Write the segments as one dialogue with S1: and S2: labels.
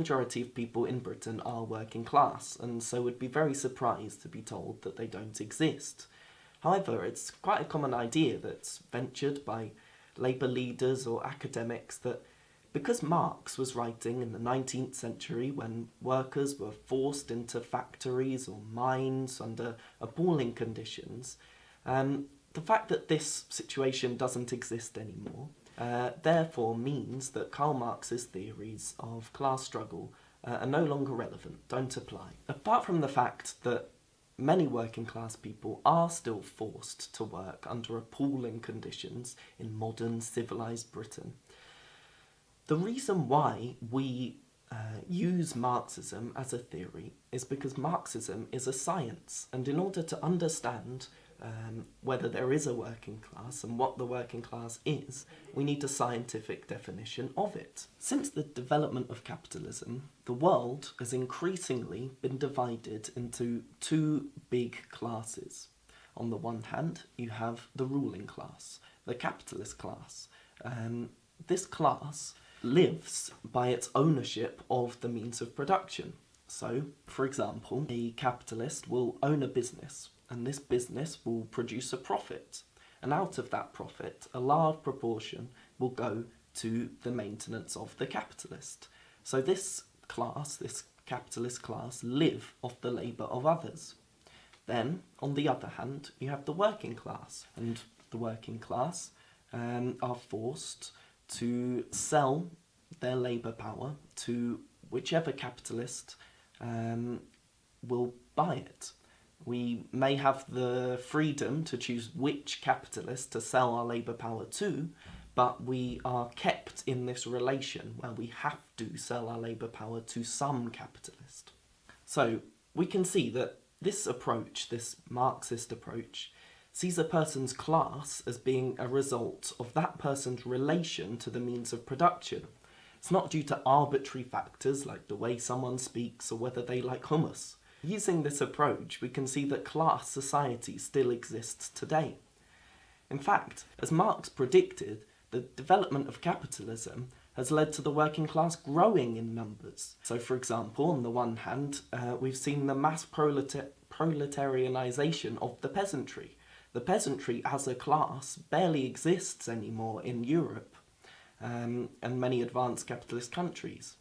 S1: majority of people in Britain are working class, and so would be very surprised to be told that they don't exist. However, it's quite a common idea that's ventured by labour leaders or academics that because Marx was writing in the 19th century when workers were forced into factories or mines under appalling conditions, the fact that this situation doesn't exist anymore therefore means that Karl Marx's theories of class struggle are no longer relevant, don't apply. Apart from the fact that many working class people are still forced to work under appalling conditions in modern civilised Britain, the reason why we use Marxism as a theory is because Marxism is a science, and in order to understand whether there is a working class and what the working class is, we need a scientific definition of it. Since the development of capitalism, the world has increasingly been divided into two big classes. On the one hand, you have the ruling class, the capitalist class. This class lives by its ownership of the means of production. So, for example, a capitalist will own a business, and this business will produce a profit. And out of that profit, a large proportion will go to the maintenance of the capitalist. So this class, this capitalist class, live off the labour of others. Then, on the other hand, you have the working class, and the working class are forced to sell their labour power to whichever capitalist will buy it. We may have the freedom to choose which capitalist to sell our labour power to, but we are kept in this relation where we have to sell our labour power to some capitalist. So we can see that this approach, this Marxist approach, sees a person's class as being a result of that person's relation to the means of production. It's not due to arbitrary factors like the way someone speaks or whether they like hummus. Using this approach, we can see that class society still exists today. In fact, as Marx predicted, the development of capitalism has led to the working class growing in numbers. So, for example, on the one hand, we've seen the mass proletarianisation of the peasantry. The peasantry as a class barely exists anymore in Europe and many advanced capitalist countries.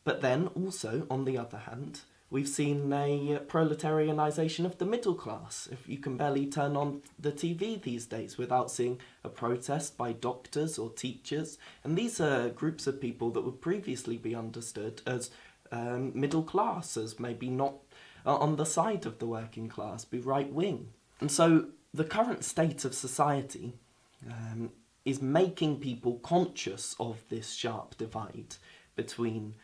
S1: But then also, on the other hand, we've seen a proletarianisation of the middle class. If you can barely turn on the TV these days without seeing a protest by doctors or teachers. And these are groups of people that would previously be understood as middle class, as maybe not on the side of the working class, be right-wing. And so the current state of society is making people conscious of this sharp divide between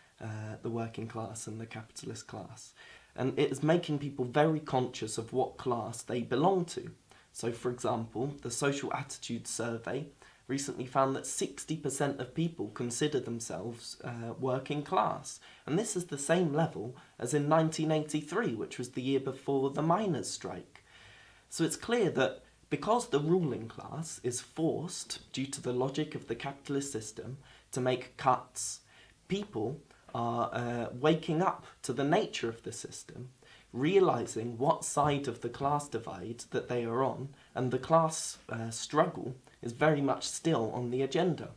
S1: the working class and the capitalist class. And it is making people very conscious of what class they belong to. So, for example, the Social Attitudes Survey recently found that 60% of people consider themselves working class. And this is the same level as in 1983, which was the year before the miners' strike. So it's clear that because the ruling class is forced, due to the logic of the capitalist system, to make cuts, people are waking up to the nature of the system, realising what side of the class divide that they are on, and the class struggle is very much still on the agenda.